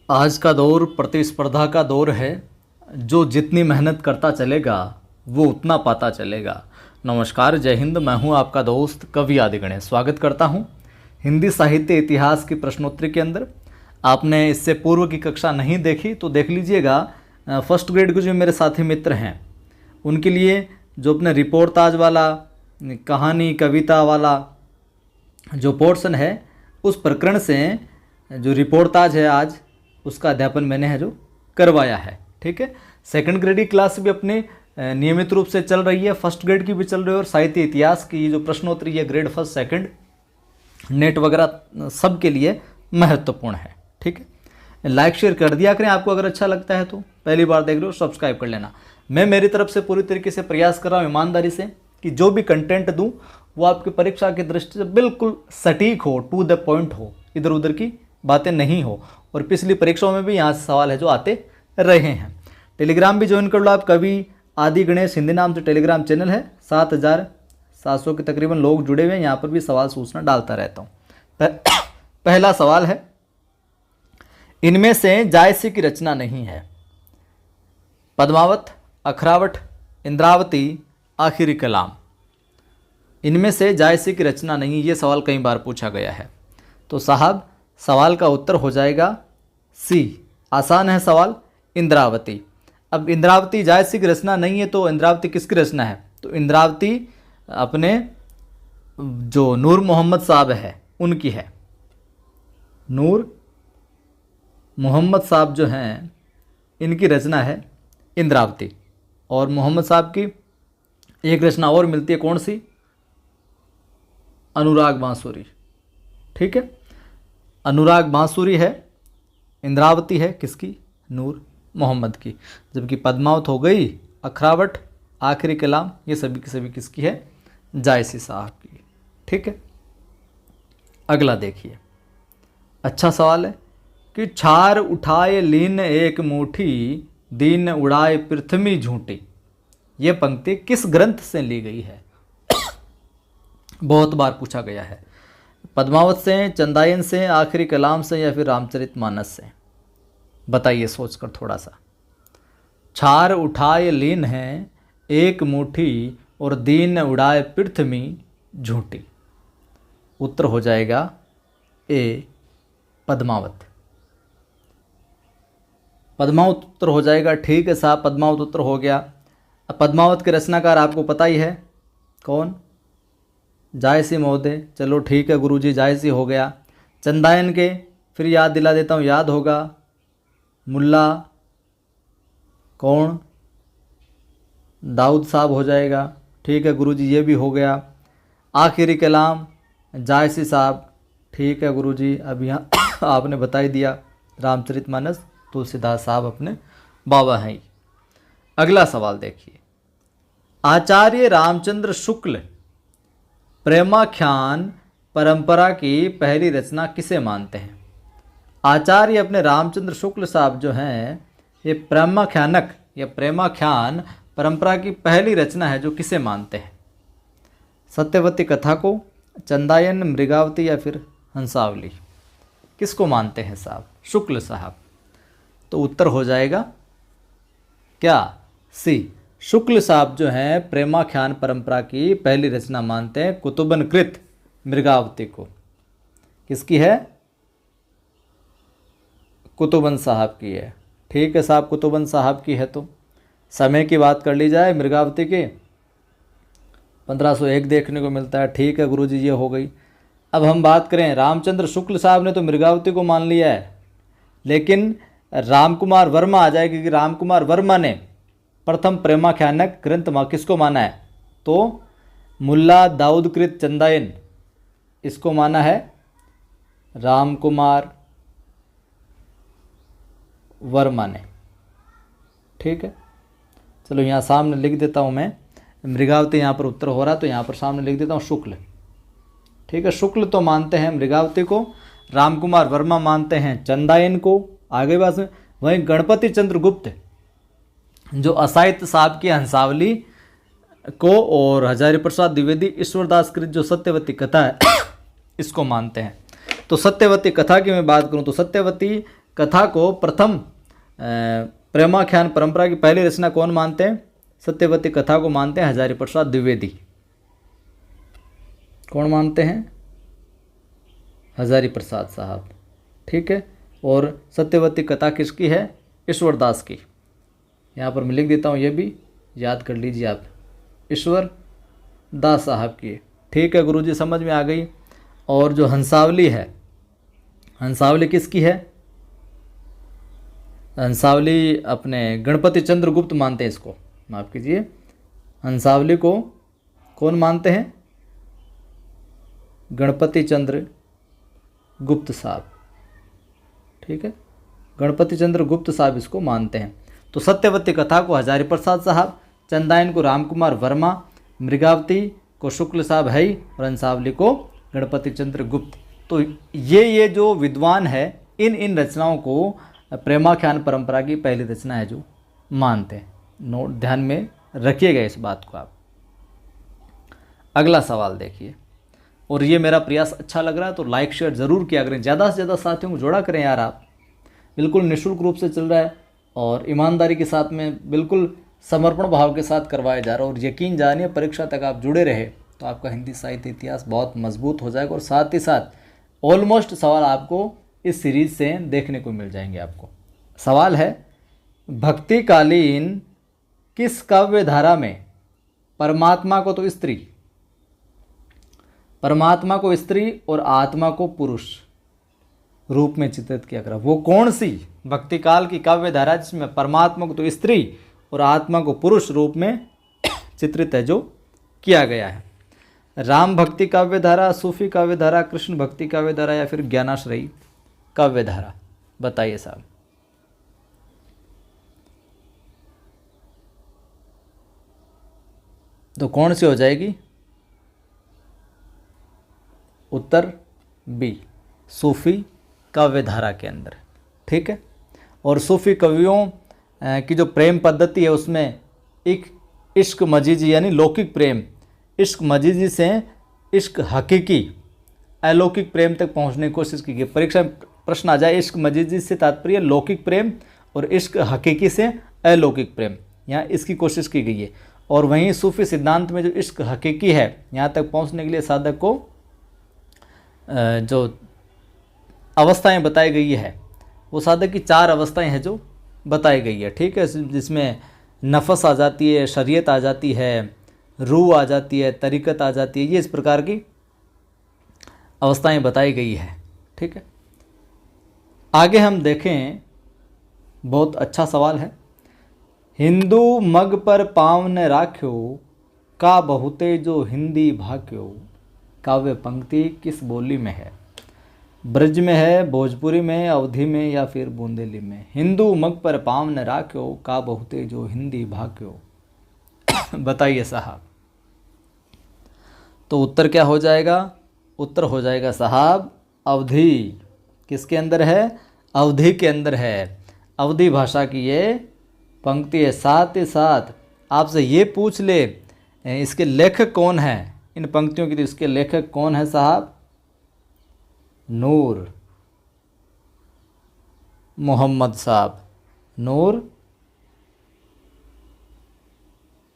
आज का दौर प्रतिस्पर्धा का दौर है। जो जितनी मेहनत करता चलेगा वो उतना पाता चलेगा। नमस्कार, जय हिंद। मैं हूं आपका दोस्त कवि आदि गणेश। स्वागत करता हूं हिंदी साहित्य इतिहास की प्रश्नोत्तरी के अंदर। आपने इससे पूर्व की कक्षा नहीं देखी तो देख लीजिएगा। फर्स्ट ग्रेड के जो मेरे साथी मित्र हैं उनके लिए जो अपने रिपोर्टाज वाला, कहानी कविता वाला जो पोर्शन है उस प्रकरण से जो रिपोर्टाज है आज उसका अध्यापन मैंने है जो करवाया है। ठीक है, सेकंड ग्रेड की क्लास भी अपने नियमित रूप से चल रही है, फर्स्ट ग्रेड की भी चल रही है और साहित्य इतिहास की जो प्रश्नोत्तरी है ग्रेड फर्स्ट सेकंड नेट वगैरह सब के लिए महत्वपूर्ण है। ठीक है, लाइक शेयर कर दिया करें आपको अगर अच्छा लगता है तो। पहली बार देख रहे हो सब्सक्राइब कर लेना। मैं मेरी तरफ से पूरी तरीके से प्रयास कर रहा हूँ ईमानदारी से कि जो भी कंटेंट दूँ वो आपकी परीक्षा की दृष्टि से बिल्कुल सटीक हो, टू द पॉइंट हो, इधर उधर की बातें नहीं हो। और पिछली परीक्षाओं में भी यहाँ से सवाल है जो आते रहे हैं। टेलीग्राम भी ज्वाइन कर लो आप, कवि आदि गणेश हिंदी नाम से टेलीग्राम चैनल है। 7,700 के तकरीबन लोग जुड़े हुए हैं। यहाँ पर भी सवाल सूचना डालता रहता हूँ। पहला सवाल है, इनमें से जायसी की रचना नहीं है। पद्मावत, अखरावट, इंद्रावती, आखिरी कलाम। इनमें से जायसी की रचना नहीं, ये सवाल कई बार पूछा गया है। तो साहब सवाल का उत्तर हो जाएगा सी। आसान है सवाल, इंद्रावती। अब इंद्रावती जायसी की रचना नहीं है तो इंद्रावती किसकी रचना है? तो इंद्रावती अपने जो नूर मोहम्मद साहब है उनकी है। नूर मोहम्मद साहब जो हैं इनकी रचना है इंद्रावती। और मोहम्मद साहब की एक रचना और मिलती है, कौन सी? अनुराग बांसुरी। ठीक है, अनुराग बांसुरी है, इंद्रावती है किसकी? नूर मोहम्मद की। जबकि पद्मावत हो गई, अखरावट, आखिरी कलाम, ये सभी की सभी किसकी है? जायसी साहब की। ठीक है, अगला देखिए, अच्छा सवाल है कि छार उठाए लीन एक मुट्ठी, दीन उड़ाए पृथ्वी झूठी। ये पंक्ति किस ग्रंथ से ली गई है? बहुत बार पूछा गया है। पद्मावत से, चंदायन से, आखिरी कलाम से या फिर रामचरितमानस से? बताइए सोचकर थोड़ा सा। छार उठाए लीन है एक मुट्ठी और दीन उड़ाए पृथ्वी झूठी। उत्तर हो जाएगा ए, पद्मावत। पद्मावत उत्तर हो जाएगा। ठीक है साहब, पद्मावत उत्तर हो गया। अब पद्मावत के रचनाकार आपको पता ही है कौन? जायसी महोदय। चलो ठीक है गुरुजी, जायसी हो गया। चंदायन के फिर याद दिला देता हूँ, याद होगा, मुल्ला कौन? दाऊद साहब हो जाएगा। ठीक है गुरुजी, ये भी हो गया। आखिरी कलाम जायसी साहब। ठीक है गुरुजी, अब यहाँ आपने बता ही दिया, रामचरितमानस तुलसीदास साहब अपने बाबा हैं। अगला सवाल देखिए, आचार्य रामचंद्र शुक्ल प्रेमाख्यान परंपरा की पहली रचना किसे मानते हैं? आचार्य अपने रामचंद्र शुक्ल साहब जो हैं ये प्रेमाख्यानक या प्रेमाख्यान परंपरा की पहली रचना है जो किसे मानते हैं? सत्यवती कथा को, चंदायन, मृगावती या फिर हंसावली? किसको मानते हैं साहब? शुक्ल साहब। तो उत्तर हो जाएगा क्या? सी। शुक्ल साहब जो हैं प्रेमाख्यान परंपरा की पहली रचना मानते हैं कुतुबन कृत मृगावती को। किसकी है? कुतुबन साहब की है। ठीक है साहब, कुतुबन साहब की है। तो समय की बात कर ली जाए, मृगावती के 1501 देखने को मिलता है। ठीक है गुरुजी, ये हो गई। अब हम बात करें, रामचंद्र शुक्ल साहब ने तो मृगावती को मान लिया है, लेकिन रामकुमार वर्मा आ जाएगी कि रामकुमार वर्मा ने प्रथम प्रेमाख्यानक ग्रंथ किसको माना है? तो मुल्ला दाऊदकृत चंदायन, इसको माना है रामकुमार वर्मा ने। ठीक है, चलो यहाँ सामने लिख देता हूँ मैं, मृगावती यहाँ पर उत्तर हो रहा है तो यहाँ पर सामने लिख देता हूँ शुक्ल। ठीक है, शुक्ल तो मानते हैं मृगावती को, रामकुमार वर्मा मानते हैं चंदायन को। आगे बात में वहीं गणपति चंद्र गुप्त जो असाहित्य साहब की हंसावली को और हजारी प्रसाद द्विवेदी ईश्वरदास कृत जो सत्यवती कथा है इसको मानते हैं। तो सत्यवती कथा की मैं बात करूं तो सत्यवती कथा को प्रथम प्रेमाख्यान परंपरा की पहली रचना कौन मानते हैं? सत्यवती कथा को मानते हैं हजारी प्रसाद द्विवेदी। कौन मानते हैं? हजारी प्रसाद साहब। ठीक है। और सत्यवती कथा किसकी है? ईश्वर दास की। यहाँ पर मैं लिख देता हूँ, ये भी याद कर लीजिए आप, ईश्वर दास साहब की। ठीक है गुरुजी, समझ में आ गई। और जो हंसावली है, हंसावली किसकी है? हंसावली अपने गणपति चंद्र गुप्त मानते हैं इसको, माफ़ कीजिए। हंसावली को कौन मानते हैं? गणपति चंद्र गुप्त साहब। ठीक है, गणपति चंद्र गुप्त साहब इसको मानते हैं। तो सत्यवती कथा को हजारी प्रसाद साहब, चंदायन को रामकुमार वर्मा, मृगावती को शुक्ल साहब है और हंसावली को गणपति चंद्र गुप्त। तो ये जो विद्वान है, इन रचनाओं को प्रेमाख्यान परंपरा की पहली रचना है जो मानते हैं। नोट ध्यान में रखिएगा इस बात को आप। अगला सवाल देखिए, और ये मेरा प्रयास अच्छा लग रहा है तो लाइक शेयर ज़रूर किया करें, ज़्यादा से ज़्यादा साथियों को जोड़ा करें यार। आप बिल्कुल निःशुल्क रूप से चल रहा है और ईमानदारी के साथ में बिल्कुल समर्पण भाव के साथ करवाया जा रहा है। और यकीन जानिए, परीक्षा तक आप जुड़े रहे तो आपका हिंदी साहित्य इतिहास बहुत मजबूत हो जाएगा। और साथ ही साथ ऑलमोस्ट सवाल आपको इस सीरीज से देखने को मिल जाएंगे आपको। सवाल है, भक्तिकालीन किस काव्य धारा में परमात्मा को तो स्त्री, परमात्मा को स्त्री और आत्मा को पुरुष रूप में चित्रित किया गया? वो कौन सी भक्तिकाल की काव्य धारा जिसमें परमात्मा को तो स्त्री और आत्मा को पुरुष रूप में चित्रित है जो किया गया है? राम भक्ति काव्य धारा, सूफी काव्य धारा, कृष्ण भक्ति काव्य धारा या फिर ज्ञानाश्रयी काव्य धारा? बताइए साहब। तो कौन सी हो जाएगी? उत्तर बी, सूफी काव्य धारा के अंदर। ठीक है। और सूफी कवियों की जो प्रेम पद्धति है उसमें एक इश्क मजीजी यानी लौकिक प्रेम, इश्क मजीजी से इश्क हकीकी अलौकिक प्रेम तक पहुंचने की कोशिश की गई। परीक्षा में प्रश्न आ जाए, इश्क मजीजी से तात्पर्य लौकिक प्रेम और इश्क हकीकी से अलौकिक प्रेम, यहाँ इसकी कोशिश की गई है। और वहीं सूफी सिद्धांत में जो इश्क हकीकी है, यहाँ तक पहुंचने के लिए साधक को जो अवस्थाएं बताई गई है, वो साधक की 4 अवस्थाएं हैं जो बताई गई है। ठीक है, जिसमें नफस आ जाती है, शरीयत आ जाती है, रूह आ जाती है, तरीकत आ जाती है, ये इस प्रकार की अवस्थाएं बताई गई है। ठीक है, आगे हम देखें, बहुत अच्छा सवाल है। हिंदू मग पर पाँव न राख्यो, का बहुते जो हिंदी भाक्यो? काव्य पंक्ति किस बोली में है? ब्रज में है, भोजपुरी में, अवधी में या फिर बूंदेली में? हिंदू मग पर पाँव न राख्यो, का बहुते जो हिंदी भाक्यो? बताइए साहब। तो उत्तर क्या हो जाएगा? उत्तर हो जाएगा साहब अवधी। किसके अंदर है? अवधी के अंदर है। अवधी भाषा की ये पंक्ति है। साथ ही साथ आपसे ये पूछ ले इसके लेखक कौन है इन पंक्तियों की, तो इसके लेखक कौन है साहब? नूर मोहम्मद साहब। नूर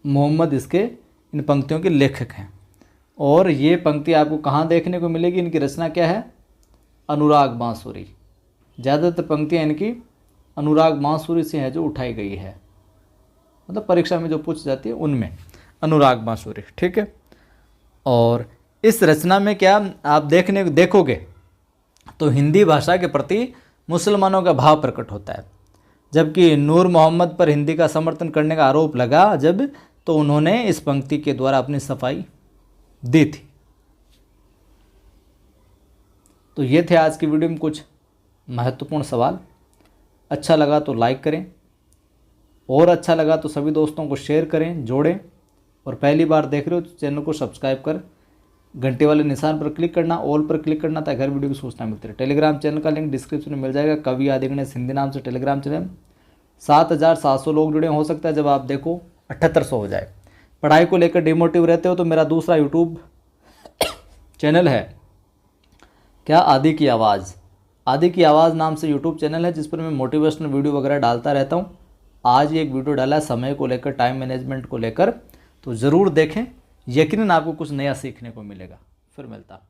मोहम्मद इसके इन पंक्तियों के लेखक हैं। और ये पंक्ति आपको कहाँ देखने को मिलेगी? इनकी रचना क्या है? अनुराग बांसुरी। ज़्यादातर पंक्तियाँ इनकी अनुराग बांसुरी से है जो उठाई गई है, मतलब परीक्षा में जो पूछ जाती है उनमें अनुराग बांसुरी। ठीक है। और इस रचना में क्या आप देखोगे तो हिंदी भाषा के प्रति मुसलमानों का भाव प्रकट होता है। जबकि नूर मोहम्मद पर हिंदी का समर्थन करने का आरोप लगा जब, तो उन्होंने इस पंक्ति के द्वारा अपनी सफाई दी थी। तो ये थे आज की वीडियो में कुछ महत्वपूर्ण सवाल। अच्छा लगा तो लाइक करें, और अच्छा लगा तो सभी दोस्तों को शेयर करें, जोड़ें। और पहली बार देख रहे हो तो चैनल को सब्सक्राइब कर घंटे वाले निशान पर क्लिक करना, ऑल पर क्लिक करना, ताकि हर वीडियो की सूचना मिलती रहे। टेलीग्राम चैनल का लिंक डिस्क्रिप्शन में मिल जाएगा। कवि आदि गणेश हिंदी नाम से टेलीग्राम चैनल। 7,700 लोग जुड़े। हो सकता है जब आप देखो 7800 हो जाए। पढ़ाई को लेकर डिमोटिव रहते हो तो मेरा दूसरा यूट्यूब चैनल है क्या आदि की आवाज़, आदि की आवाज़ नाम से यूट्यूब चैनल है जिस पर मैं मोटिवेशनल वीडियो वगैरह डालता रहता हूँ। आज एक वीडियो डाला है समय को लेकर, टाइम मैनेजमेंट को लेकर, तो ज़रूर देखें, यकीनन आपको कुछ नया सीखने को मिलेगा। फिर मिलता हूँ।